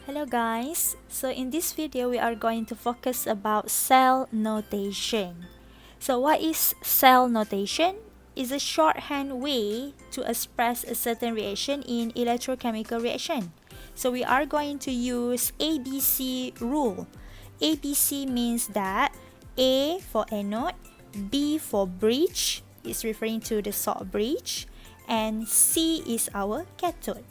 Hello guys, so in this video we are going to focus about cell notation. So what is cell notation? Is a shorthand way to express a certain reaction in electrochemical reaction. So we are going to use ABC rule. ABC means that A for anode, B for bridge, is referring to the salt bridge, and C is our cathode.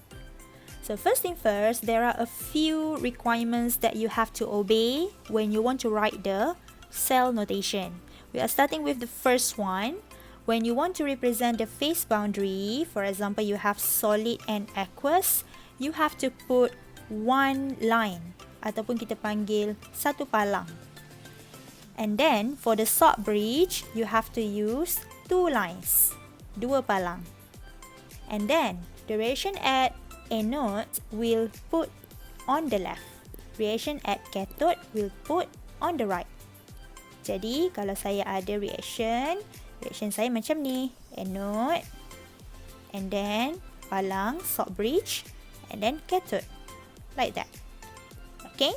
So first thing first, there are a few requirements that you have to obey when you want to write the cell notation. We are starting with the first one. When you want to represent the phase boundary, for example, you have solid and aqueous, you have to put one line ataupun kita panggil satu palang. And then for the salt bridge, you have to use two lines, dua palang. And then the reaction at anode will put on the left. Reaction at cathode will put on the right. Jadi kalau saya ada reaction saya macam ni, anode, and then palang, salt bridge, and then cathode. Like that. Okay?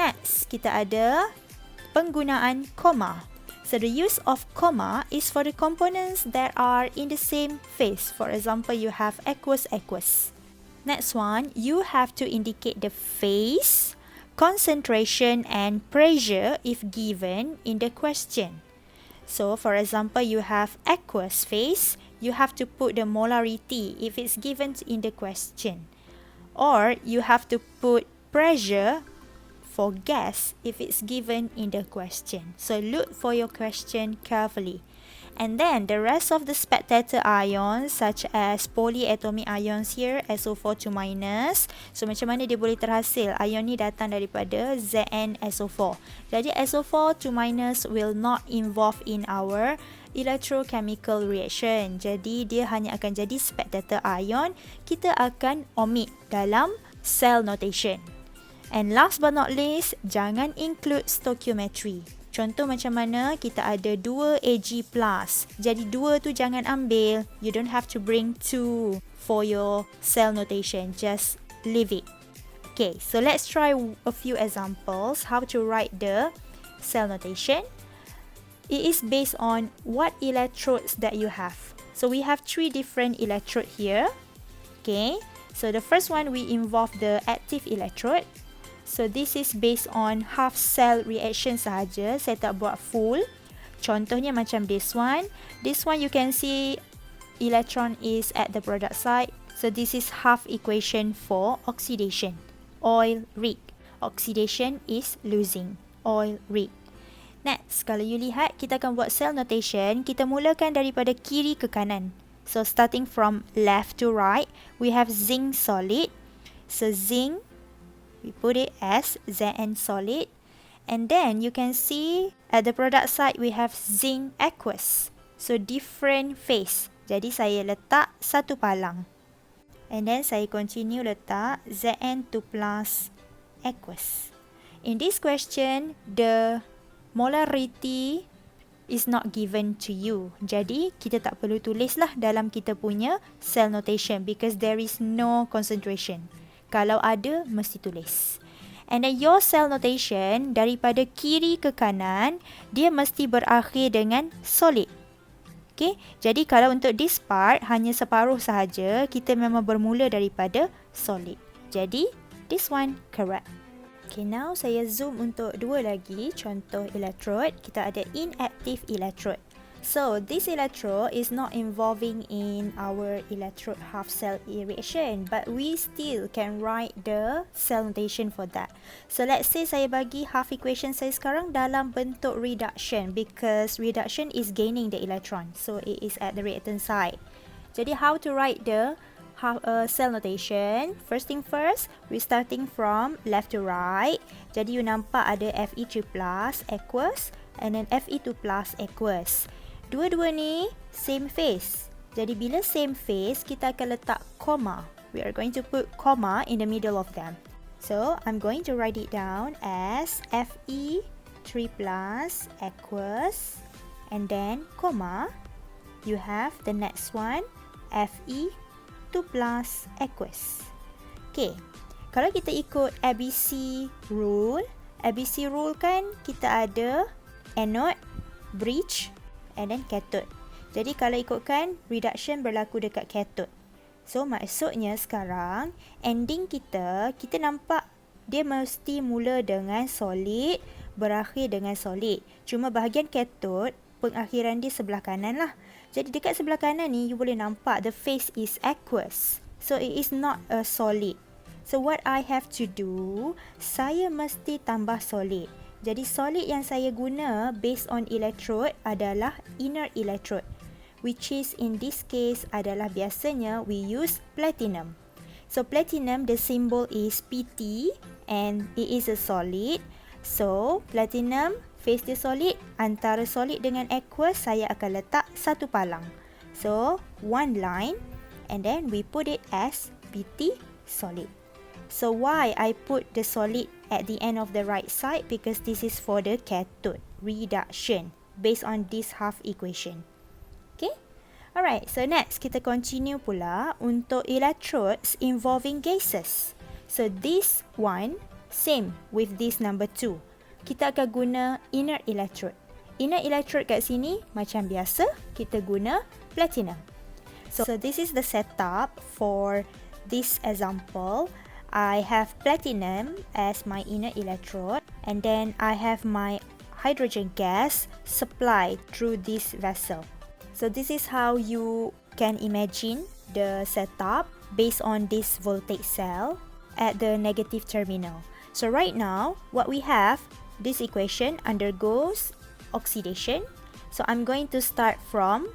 Next, kita ada penggunaan comma. So the use of comma is for the components that are in the same phase. For example, you have aqueous. Next one, you have to indicate the phase, concentration and pressure if given in the question. So for example, you have aqueous phase, you have to put the molarity if it's given in the question. Or you have to put pressure for gas if it's given in the question. So look for your question carefully. And then the rest of the spectator ions such as polyatomic ions here, SO4 2-. So macam mana dia boleh terhasil? Ion ni datang daripada ZnSO4. Jadi SO4 2- will not involve in our electrochemical reaction. Jadi dia hanya akan jadi spectator ion. Kita akan omit dalam cell notation. And last but not least, jangan include stoichiometry. Contoh macam mana kita ada 2 Ag+. Jadi 2 tu jangan ambil. You don't have to bring 2 for your cell notation. Just leave it. Okay, so let's try a few examples how to write the cell notation. It is based on what electrodes that you have. So we have 3 different electrodes here. Okay, so the first one we involve the active electrode. So this is based on half cell reaction sahaja. Saya tak buat full. Contohnya macam this one. This one you can see electron is at the product side. So this is half equation for oxidation. Oil rig. Oxidation is losing. Oil rig. Next, kalau you lihat, kita akan buat cell notation. Kita mulakan daripada kiri ke kanan. So starting from left to right, we have zinc solid. So zinc, we put it as Zn solid. And then you can see at the product side we have zinc aqueous. So different phase. Jadi saya letak satu palang. And then saya continue letak Zn2 plus aqueous. In this question, the molarity is not given to you. Jadi kita tak perlu tulislah dalam kita punya cell notation because there is no concentration. Kalau ada, mesti tulis. And then your cell notation daripada kiri ke kanan, dia mesti berakhir dengan solid. Okay, jadi kalau untuk this part, hanya separuh sahaja, kita memang bermula daripada solid. Jadi, this one correct. Okay, now saya zoom untuk dua lagi contoh electrode. Kita ada inactive electrode. So, this electrode is not involving in our electrode half cell reaction, but we still can write the cell notation for that. So, let's say saya bagi half equation saya sekarang dalam bentuk reduction because reduction is gaining the electron. So, it is at the reactant side. Jadi, how to write the cell notation? First thing first, we starting from left to right. Jadi, you nampak ada Fe3 plus aqueous and then Fe2 plus aqueous. Dua-dua ni same phase. Jadi bila same phase, kita akan letak comma. We are going to put comma in the middle of them. So, I'm going to write it down as Fe3 plus aqueous and then comma. You have the next one, Fe2 plus aqueous. Okay. Kalau kita ikut ABC rule kan kita ada anode, bridge and then cathode. Jadi kalau ikutkan, reduction berlaku dekat cathode. So maksudnya sekarang ending kita nampak dia mesti mula dengan solid, berakhir dengan solid. Cuma bahagian cathode, pengakhiran dia sebelah kanan lah. Jadi dekat sebelah kanan ni, you boleh nampak the phase is aqueous. So it is not a solid. So what I have to do, saya mesti tambah solid. Jadi solid yang saya guna based on electrode adalah inner electrode, which is in this case adalah biasanya we use platinum. So platinum, the symbol is PT and it is a solid. So platinum, phase dia solid, antara solid dengan aqueous saya akan letak satu palang. So one line and then we put it as PT solid. So why I put the solid at the end of the right side? Because this is for the cathode reduction based on this half equation. Okay? Alright, so next kita continue pula untuk electrodes involving gases. So this one, same with this number 2. Kita akan guna inner electrode. Inner electrode kat sini macam biasa, kita guna platinum. So this is the setup for this example. I have platinum as my inner electrode and then I have my hydrogen gas supplied through this vessel. So this is how you can imagine the setup based on this voltage cell at the negative terminal. So right now, what we have, this equation undergoes oxidation. So I'm going to start from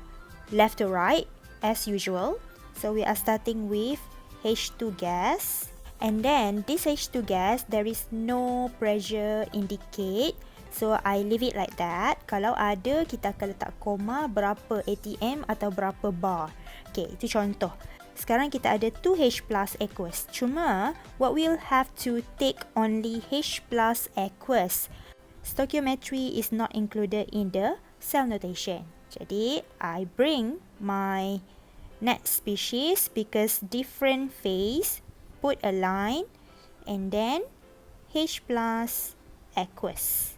left to right as usual. So we are starting with H2 gas. And then this H2 gas, there is no pressure indicate. So I leave it like that. Kalau ada, kita akan letak koma berapa ATM atau berapa bar. Okay, itu contoh. Sekarang kita ada 2H plus aqueous. Cuma, what we'll have to take only H plus aqueous. Stoichiometry is not included in the cell notation. Jadi, I bring my net species because different phase, put a line and then H plus aqueous.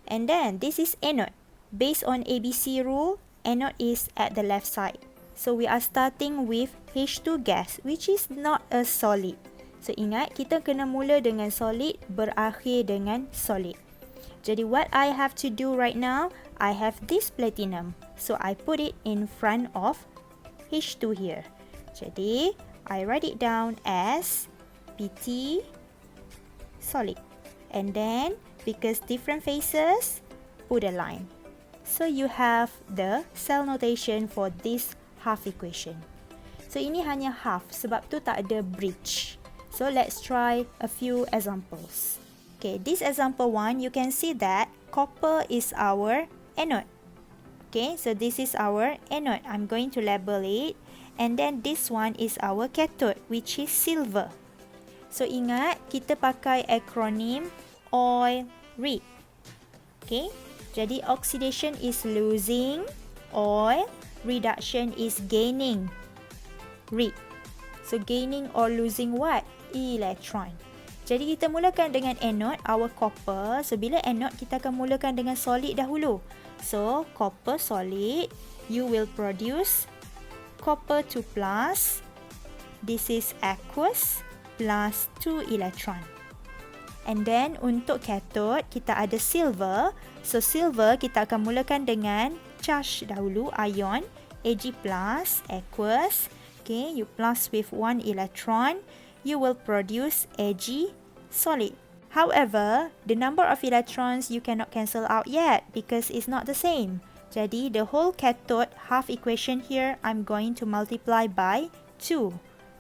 And then this is anode. Based on ABC rule, anode is at the left side. So we are starting with H2 gas, which is not a solid. So ingat, kita kena mula dengan solid, berakhir dengan solid. Jadi what I have to do right now, I have this platinum. So I put it in front of H2 here. Jadi I write it down as PT solid. And then, because different phases, put a line. So you have the cell notation for this half equation. So ini hanya half, sebab tu tak ada bridge. So let's try a few examples. Okay, this example 1, you can see that copper is our anode. Okay, so this is our anode. I'm going to label it. And then this one is our cathode, which is silver. So ingat, kita pakai akronim oil-Re. Okay, jadi oxidation is losing oil, reduction is gaining Re. So gaining or losing what? Electron. Jadi kita mulakan dengan anode, our copper. So bila anode, kita akan mulakan dengan solid dahulu. So copper solid, you will produce copper 2 plus, this is aqueous, plus 2 electron. And then untuk cathode, kita ada silver. So silver, kita akan mulakan dengan charge dahulu, ion, Ag plus, aqueous. Okay, you plus with 1 electron, you will produce Ag solid. However, the number of electrons you cannot cancel out yet because it's not the same. Jadi, the whole cathode half equation here, I'm going to multiply by 2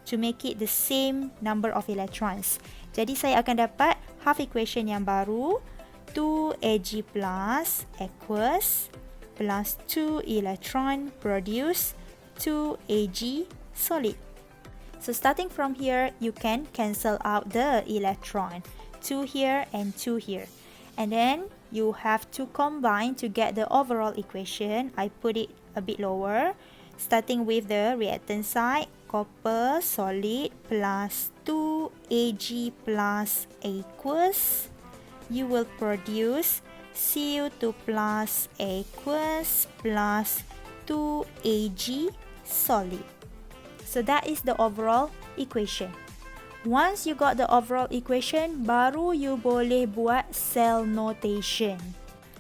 to make it the same number of electrons. Jadi, saya akan dapat half equation yang baru, 2 Ag plus aqueous plus 2 electron produce 2 Ag solid. So, starting from here, you can cancel out the electron. 2 here and 2 here. And then, you have to combine to get the overall equation. I put it a bit lower. Starting with the reactant side, copper solid plus 2 Ag plus aqueous, you will produce Cu2 plus aqueous plus 2 Ag solid. So that is the overall equation. Once you got the overall equation, baru you boleh buat cell notation.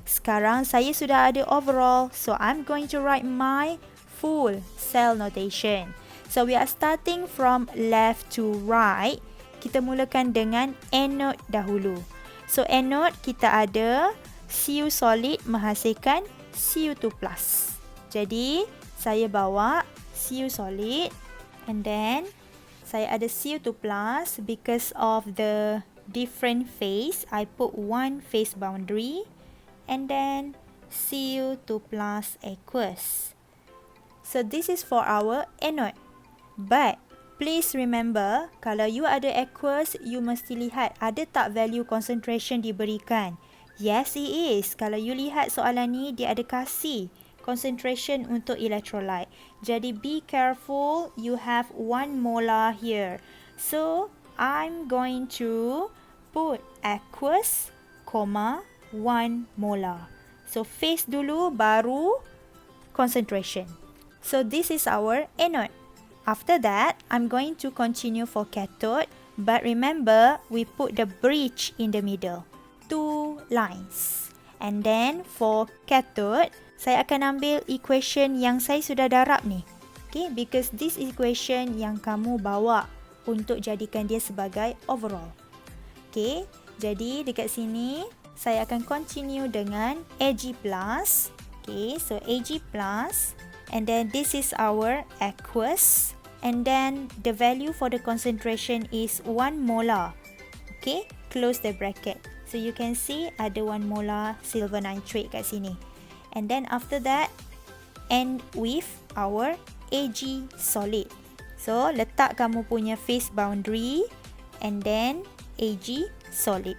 Sekarang saya sudah ada overall, so I'm going to write my full cell notation. So we are starting from left to right. Kita mulakan dengan anode dahulu. So anode kita ada Cu solid menghasilkan Cu2 plus. Jadi saya bawa Cu solid and then saya ada Cu2 plus. Because of the different phase, I put one phase boundary and then Cu2 plus aqueous. So this is for our anode. But please remember, kalau you ada aqueous, you mesti lihat ada tak value concentration diberikan. Yes, it is. Kalau you lihat soalan ni, dia ada kasih concentration untuk electrolyte. Jadi be careful, you have 1 molar here. So I'm going to put aqueous, 1 molar. So phase dulu baru concentration. So this is our anode. After that, I'm going to continue for cathode. But remember, we put the bridge in the middle. 2 lines. And then for cathode, saya akan ambil equation yang saya sudah darab ni. Okay, because this equation yang kamu bawa untuk jadikan dia sebagai overall. Okay, jadi dekat sini saya akan continue dengan Ag plus. Okay, so Ag plus. And then this is our aqueous. And then the value for the concentration is 1 molar. Okay, close the bracket. So you can see ada 1 molar silver nitrate kat sini. And then after that, end with our Ag solid. So letak kamu punya phase boundary and then Ag solid.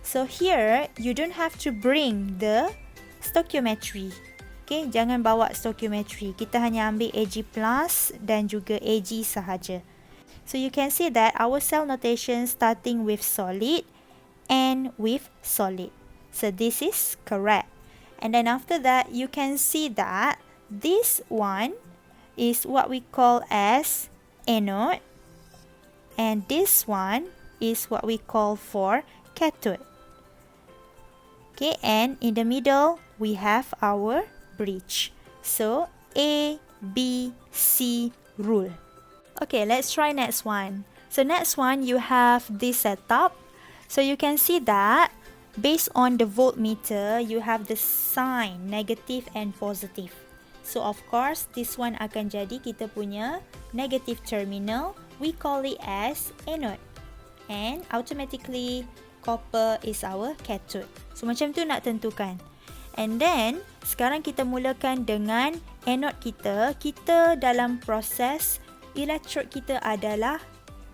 So here, you don't have to bring the stoichiometry. Okay, jangan bawa stoichiometry. Kita hanya ambil Ag plus dan juga Ag sahaja. So you can see that our cell notation starting with solid and with solid. So this is correct. And then after that, you can see that this one is what we call as anode. And this one is what we call for cathode. Okay, and in the middle, we have our bridge. So A, B, C rule. Okay, let's try next one. So next one, you have this setup. So you can see that based on the voltmeter, you have the sign negative and positive. So of course, this one akan jadi kita punya negative terminal. We call it as anode. And automatically, copper is our cathode. So macam tu nak tentukan. And then, sekarang kita mulakan dengan anode kita. Kita dalam proses, electrode kita adalah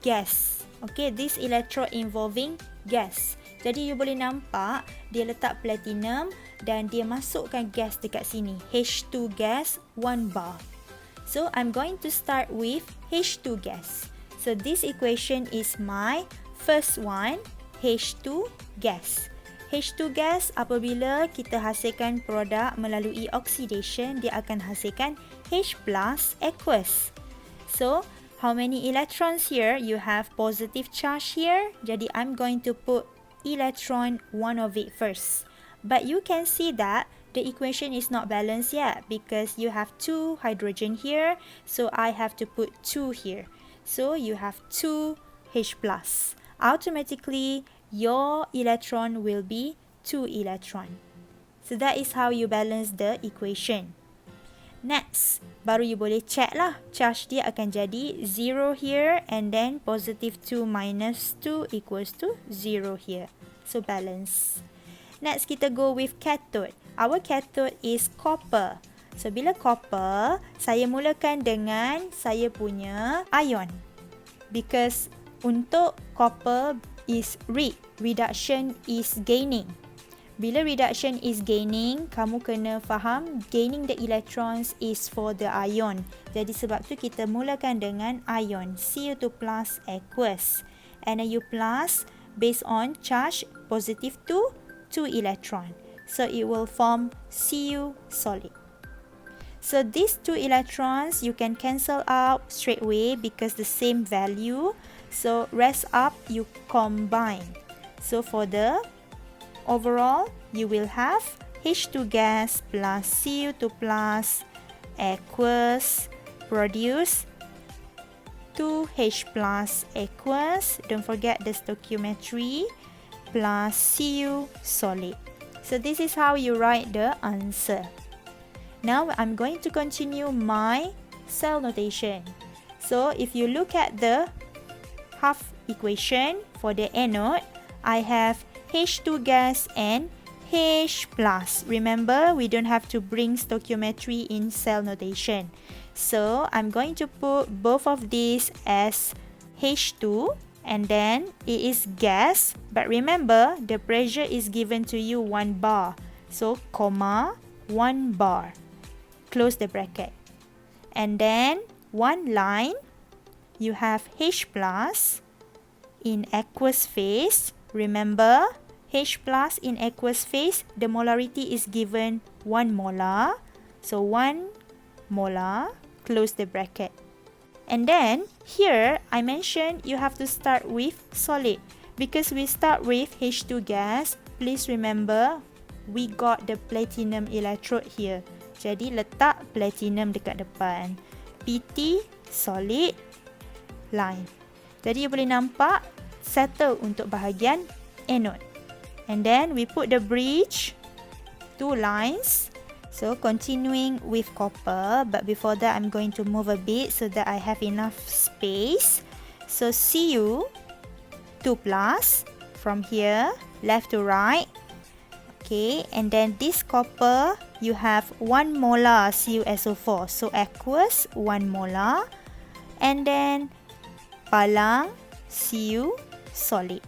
gas. Okay, this electrode involving gas. Jadi you boleh nampak dia letak platinum dan dia masukkan gas dekat sini. H2 gas 1 bar. So I'm going to start with H2 gas. So this equation is my first one, H2 gas. H2 gas apabila kita hasilkan produk melalui oxidation, dia akan hasilkan H plus aqueous. So how many electrons here? You have positive charge here. Jadi I'm going to put electron one of it first. But you can see that the equation is not balanced yet because you have 2 hydrogen here. So I have to put 2 here. So you have 2 H plus. Automatically, your electron will be 2 electron. So that is how you balance the equation. Next, baru you boleh check lah. Charge dia akan jadi 0 here and then positive 2 minus 2 equals to 0 here. So balance. Next, kita go with cathode. Our cathode is copper. So bila copper, saya mulakan dengan saya punya ion. Because untuk copper is reduction is gaining. Bila reduction is gaining, kamu kena faham gaining the electrons is for the ion. Jadi sebab tu kita mulakan dengan ion, Cu2 plus aqueous. NaU plus based on charge positive 2 electron. So it will form Cu solid. So these 2 electrons you can cancel out straight away because the same value. So rest up you combine. So for the overall you will have H2 gas plus Cu2 plus aqueous produce 2H plus aqueous. Don't forget the stoichiometry plus Cu solid. So this is how you write the answer. Now I'm going to continue my cell notation. So if you look at the half equation for the anode, I have H2 gas and H plus. Remember, we don't have to bring stoichiometry in cell notation. So I'm going to put both of these as H2 and then it is gas. But remember, the pressure is given to you 1 bar. So comma 1 bar. Close the bracket. And then one line, you have H plus in aqueous phase. Remember, H plus in aqueous phase, the molarity is given 1 molar. So 1 molar, close the bracket. And then here, I mentioned you have to start with solid. Because we start with H2 gas, please remember, we got the platinum electrode here. Jadi letak platinum dekat depan. PT solid line. Jadi you boleh nampak settle untuk bahagian anode. And then we put the bridge 2 lines. So continuing with copper, but before that I'm going to move a bit so that I have enough space. So Cu 2 plus from here left to right. Okay, and then this copper, you have 1 molar CuSO4. So aqueous, 1 molar. And then palang, Cu solid.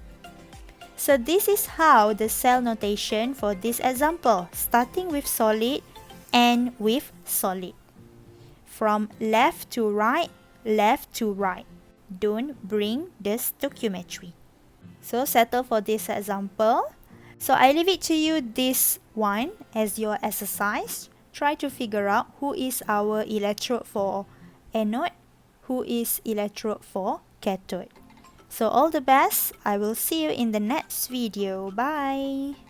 So this is how the cell notation for this example, starting with solid and with solid. From left to right, left to right. Don't bring the stoichiometry. So settle for this example. So I leave it to you this one as your exercise. Try to figure out who is our electrode for anode, who is electrode for cathode. So all the best. I will see you in the next video. Bye.